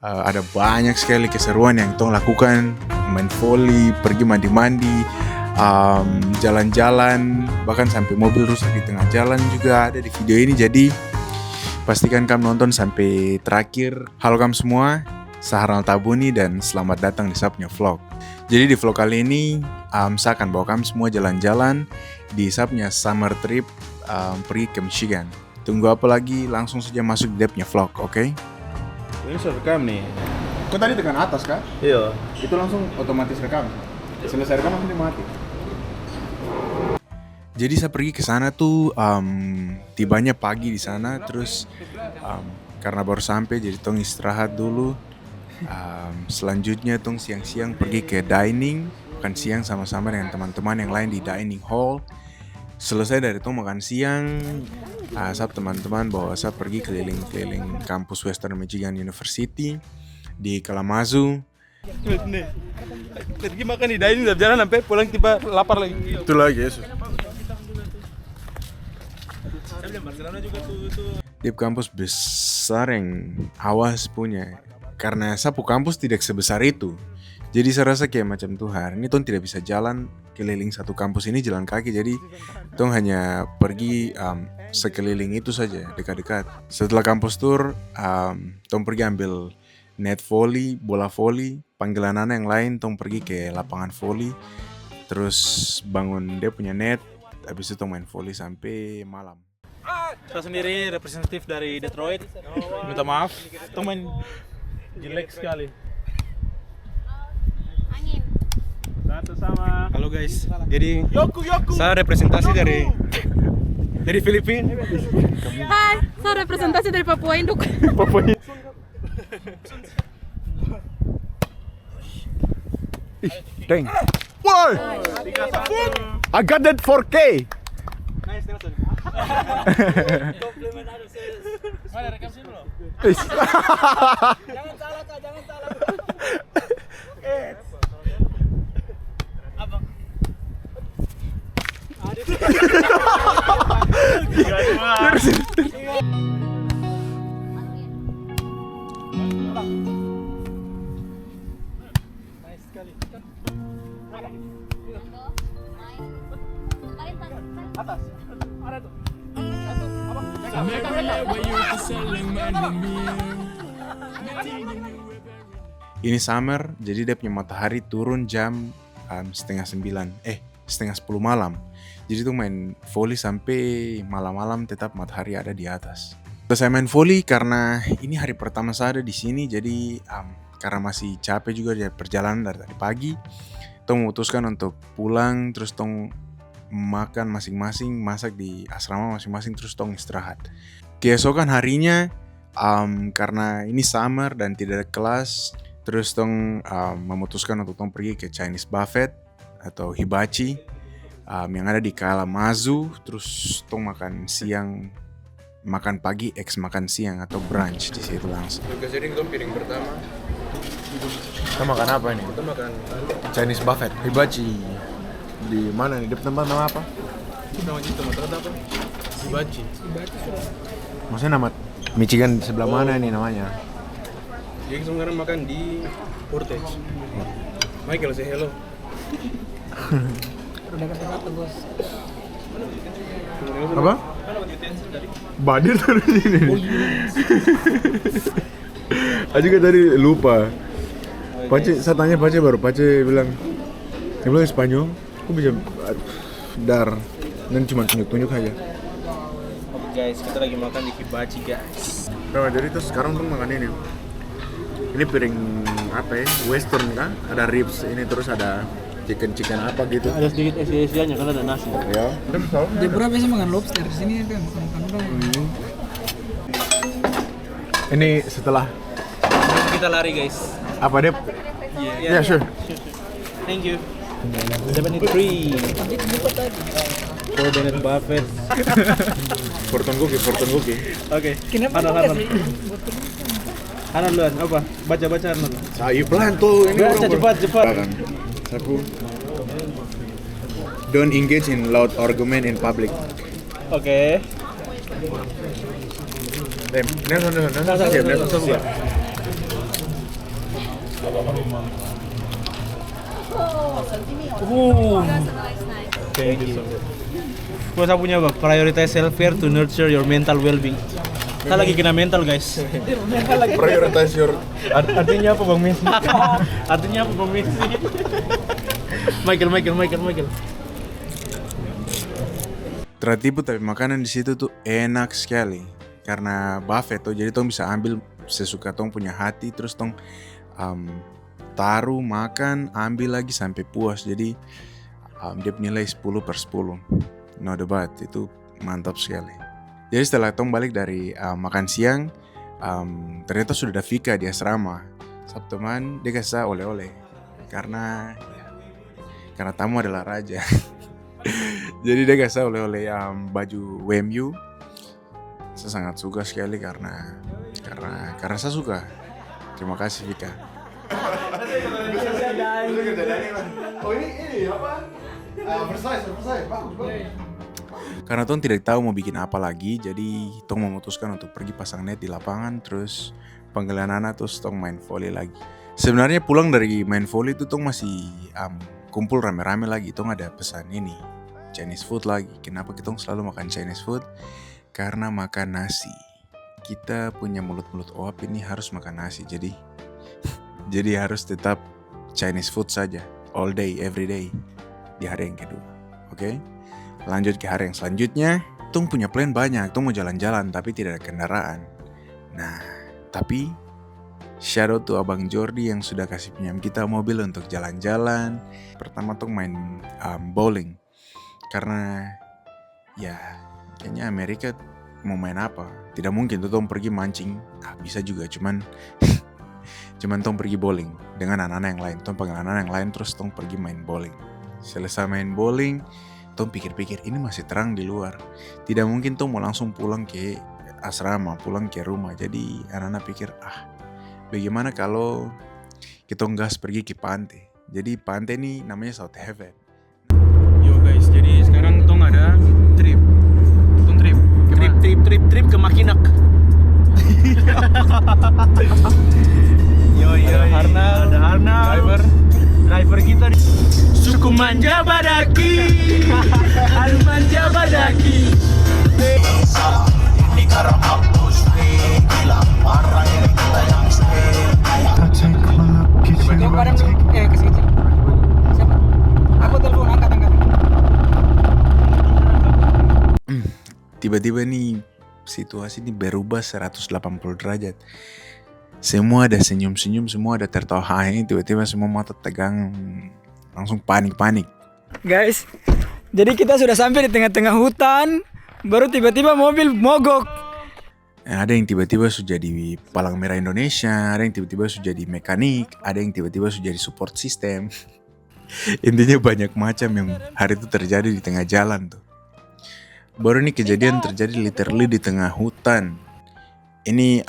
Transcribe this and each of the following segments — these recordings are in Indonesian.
Ada banyak sekali keseruan yang tong lakukan, main volley, pergi mandi-mandi, jalan-jalan, bahkan sampai mobil rusak di tengah jalan juga ada di video ini. Jadi pastikan kamu nonton sampai terakhir. Halo kamu semua, saya Harnal Tabuni dan selamat datang di saya punya vlog. Jadi di vlog kali ini saya akan bawa kamu semua jalan-jalan di saya punya summer trip pergi ke Michigan. Tunggu apa lagi, langsung saja masuk di dia punya vlog, oke? Ini sudah rekam nih. Kok tadi tekan atas kah? Iya. Itu langsung otomatis rekam. Selesai rekam langsung mati. Jadi saya pergi ke sana tuh tibanya pagi di sana, terus karena baru sampai jadi tong istirahat dulu. Selanjutnya tong siang-siang pergi ke dining, makan siang sama-sama dengan teman-teman yang lain di dining hall. Selesai dari tong makan siang, saya teman-teman bawa saya pergi keliling-keliling kampus Western Michigan University di Kalamazoo. Nih. Pergi makan di dining udah jalan sampai pulang tiba lapar lagi. Itu lagi Yesus. Di kampus besar yang awas punya. Karena sapu kampus tidak sebesar itu. Jadi saya rasa kayak macam Tuhan, ini tong tidak bisa jalan keliling satu kampus ini jalan kaki. Jadi tong hanya pergi sekeliling itu saja, dekat-dekat. Setelah kampus tour, tong pergi ambil net volley, bola volley. Panggilan anak yang lain, tong pergi ke lapangan volley. Terus bangun dia punya net, habis itu tong main volley sampai malam. Saya sendiri representatif dari Detroit. Minta maaf, tong main jelek sekali. Satu sama. Halo guys. Jadi saya representasi dari Filipina. Hai, saya representasi dari Papua Induk. Papua. Dang. Woi! I got that 4K. Nice, Nelson. Komplimen harus. Mana rekam sini loh. Jangan salah Kak, jangan salah. Abang. Ada. Nice sekali. Atas. Ada tuh. Ini summer, jadi dia punya matahari turun jam 8:30 malam. Jadi tuh main volley sampai malam-malam tetap matahari ada di atas. Terus saya main volley karena ini hari pertama saya ada di sini, jadi karena masih capek juga dari perjalanan dari tadi pagi, tong memutuskan untuk pulang, terus tong makan masing-masing, masak di asrama masing-masing, terus tong istirahat. Keesokan harinya, karena ini summer dan tidak ada kelas, terus tong memutuskan untuk tong pergi ke Chinese buffet atau hibachi yang ada di Kalamazoo. Terus tong makan siang, makan pagi, makan siang atau brunch di situ langsung. Jadi itu piring pertama. Kita makan apa ini? Kita makan Chinese buffet, hibachi. Di mana nih? Di tempat nama apa? nama tempat apa? Hibachi. Maksudnya nama Michigan sebelah mana nih namanya? Jadi sekarang makan di Portage. Michael, say hello. Udah kata-kata bos. Apa? Badir terus ini. Aku juga tadi lupa. Pace, saya tanya Pace baru Pace bilang, dia bilang Spanyol. Aku bisa dar dan cuma tunjuk-tunjuk aja. Oke guys, kita lagi makan di hibachi guys. Nah, jadi terus sekarang tuh makan ini. Ini piring apa ya? Western kan? Ada ribs ini, terus ada chicken apa gitu. Ada sedikit esi-esiannya karena ada nasi. Ya. Jepura biasa makan lobster, sini kan makan udang. Ini setelah Kita lari guys. apa deh? Yeah. Yeah, sure. Thank you. 73. Coordinate Buffett. Fortune cookie. Oke. Kenapa Hanan. Hanan duluan, apa? Baca Hanan. Saya pelan tuh ini. Baca cepat. Aku. Don't engage in loud argument in public. Oke. Nelson siap. Thank you. Gua punya prioritize self-care to nurture your mental well-being. Kita lagi kena mental, guys. Prioritize your... Artinya apa, Bang Messi? Artinya apa, Bang Messi? Michael. Tertipu tapi makanan di situ tuh enak sekali karena buffet tuh, jadi tong bisa ambil sesuka tong punya hati, terus tong taruh makan, ambil lagi sampai puas. Jadi dia nilai 10/10, no debat, itu mantap sekali. Jadi setelah tong balik dari makan siang, ternyata sudah ada fika di asrama. Sabtu teman dia kasih oleh-oleh karena tamu adalah raja. Jadi dia kasih oleh-oleh baju WMU. Saya sangat suka sekali karena saya suka. Terima kasih Vika. Oh ini apa? Versailles, bagus. Karena Tong tidak tahu mau bikin apa lagi, jadi Tong memutuskan untuk pergi pasang net di lapangan, terus panggilan anak, terus Tong main volley lagi. Sebenarnya pulang dari main volley itu Tong masih kumpul rame-rame lagi. Tong ada pesan ini, Chinese food lagi. Kenapa kita selalu makan Chinese food? Karena makan nasi. Kita punya mulut-mulut oap ini harus makan nasi, jadi harus tetap Chinese food saja, all day, every day, di hari yang kedua. Oke? Lanjut ke hari yang selanjutnya. Tong punya plan banyak, Tong mau jalan-jalan tapi tidak ada kendaraan. Nah, tapi shout out to Abang Jordi yang sudah kasih pinjam kita mobil untuk jalan-jalan. Pertama Tong main bowling. Karena ya kayaknya Amerika mau main apa? Tidak mungkin tuh Tong pergi mancing. Bisa juga, cuman Tong pergi bowling dengan anak-anak yang lain. Tong panggil anak-anak yang lain terus Tong pergi main bowling. Selesai main bowling, Tong pikir-pikir ini masih terang di luar. Tidak mungkin Tong mau langsung pulang ke asrama, pulang ke rumah. Jadi anak-anak pikir, bagaimana kalau kita gas pergi ke pantai. Jadi pantai ini namanya South Haven. Yo guys, jadi sekarang Tong ada trip ke Makinak. Ada Arnal, driver kita suku manja badaki. Manja badaki. Yang padam kesini. Siapa? Aku telepon, angkat. Tiba-tiba nih situasi ini berubah 180 derajat. Semua ada senyum-senyum, semua ada tertawa hahe, tiba-tiba semua mata tegang, langsung panik. Guys, jadi kita sudah sampai di tengah-tengah hutan, baru tiba-tiba mobil mogok. Ada yang tiba-tiba sudah jadi Palang Merah Indonesia, ada yang tiba-tiba sudah jadi mekanik, ada yang tiba-tiba sudah jadi support system. Intinya banyak macam yang hari itu terjadi di tengah jalan tuh. Baru ini kejadian terjadi literally di tengah hutan. Ini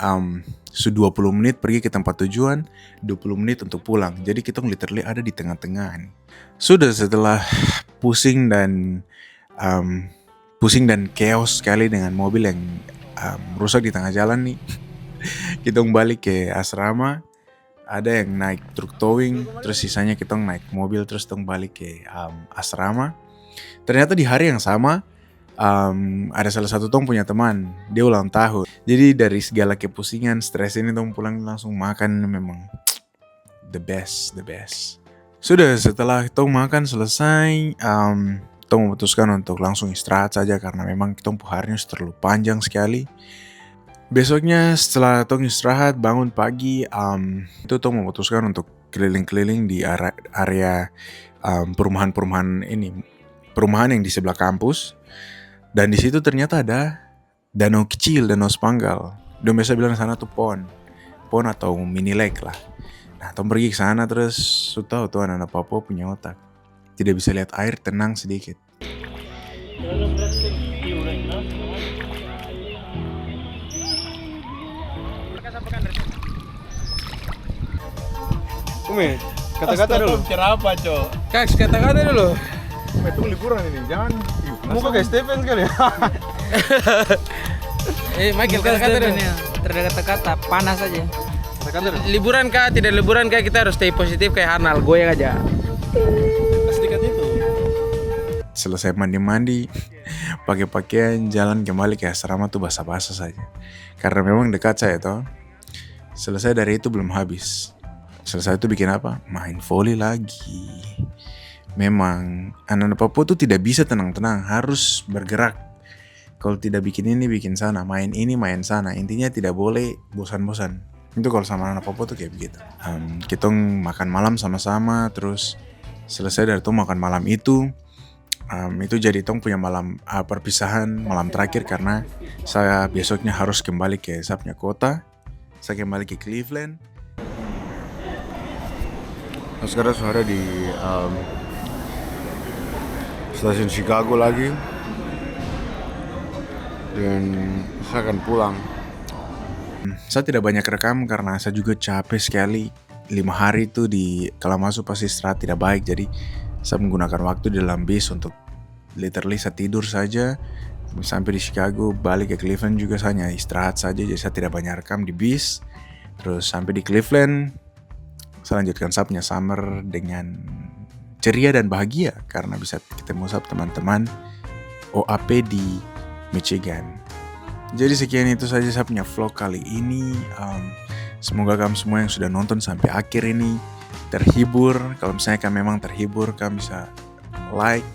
20 menit pergi ke tempat tujuan, 20 menit untuk pulang. Jadi kita literally ada di tengah-tengah nih. Sudah setelah pusing dan chaos sekali dengan mobil yang rusak di tengah jalan nih. Kita balik ke asrama. Ada yang naik truk towing, terus sisanya kita naik mobil terus balik ke asrama. Ternyata di hari yang sama ada salah satu Tong punya teman, dia ulang tahun. Jadi dari segala kepusingan, stres ini Tong pulang langsung makan, memang the best. Sudah setelah Tong makan selesai, Tong memutuskan untuk langsung istirahat saja karena memang Tong harinya terlalu panjang sekali. Besoknya setelah Tong istirahat, bangun pagi, itu Tong memutuskan untuk keliling-keliling di area perumahan yang di sebelah kampus. Dan di situ ternyata ada danau kecil, danau Spanggal. Dia biasa bilang sana tuh pond atau mini lake lah. Nah, Tong pergi ke sana terus tahu tuh anak Papua punya otak. Tidak bisa lihat air, tenang sedikit. Umi, kata-kata dulu. Cara apa, Cok? Kaks, kata-kata dulu. Itu liburan ini, jangan muka kayak Stephen sekali ya. Michael, kata-kata dulu. Terdengar kata-kata, panas aja. liburan kah tidak liburan kah kita harus stay positif kayak Arnal, goyang aja. Sedikat itu. Selesai mandi-mandi, pakai pakaian, jalan kembali ke asrama tuh basa-basa saja. Karena memang dekat saya toh. Selesai dari itu belum habis. Selesai itu bikin apa? Main volley lagi. Memang anak-anak Papua tuh tidak bisa tenang-tenang, harus bergerak. Kalau tidak bikin ini, bikin sana, main ini, main sana. Intinya tidak boleh bosan-bosan. Itu kalau sama anak Papua tuh kayak begitu. Kita makan malam sama-sama, terus selesai dari itu makan malam itu jadi tong punya malam perpisahan malam terakhir karena saya besoknya harus kembali ke saya punya kota. Saya kembali ke Cleveland. Sekarang suara di stasiun Chicago lagi. Dan saya akan pulang. Saya tidak banyak rekam karena saya juga capek sekali. 5 hari itu kalau masuk pasti istirahat tidak baik. Jadi saya menggunakan waktu di dalam bis untuk literally saya tidur saja. Sampai di Chicago, balik ke Cleveland juga saya hanya istirahat saja. Jadi saya tidak banyak rekam di bis. Terus sampai di Cleveland, saya lanjutkan saya punya summer dengan ceria dan bahagia. Karena bisa ketemu saya teman-teman OAP di Michigan. Jadi sekian itu saja saya punya vlog kali ini. Semoga kamu semua yang sudah nonton sampai akhir ini terhibur. Kalau misalnya kamu memang terhibur, kamu bisa like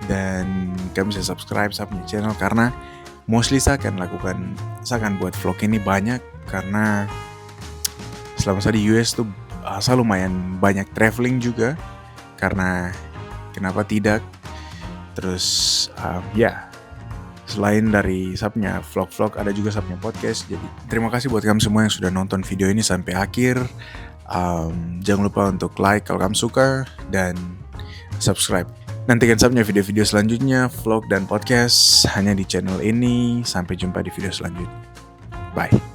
dan kamu bisa subscribe saya punya channel karena mostly saya akan buat vlog ini banyak karena selama saya di US tuh saya lumayan banyak traveling juga karena kenapa tidak. Terus selain dari saya punya vlog-vlog ada juga saya punya podcast. Jadi terima kasih buat kamu semua yang sudah nonton video ini sampai akhir. Jangan lupa untuk like kalau kamu suka dan subscribe. Nantikan saya punya video-video selanjutnya, vlog dan podcast hanya di channel ini. Sampai jumpa di video selanjutnya. Bye.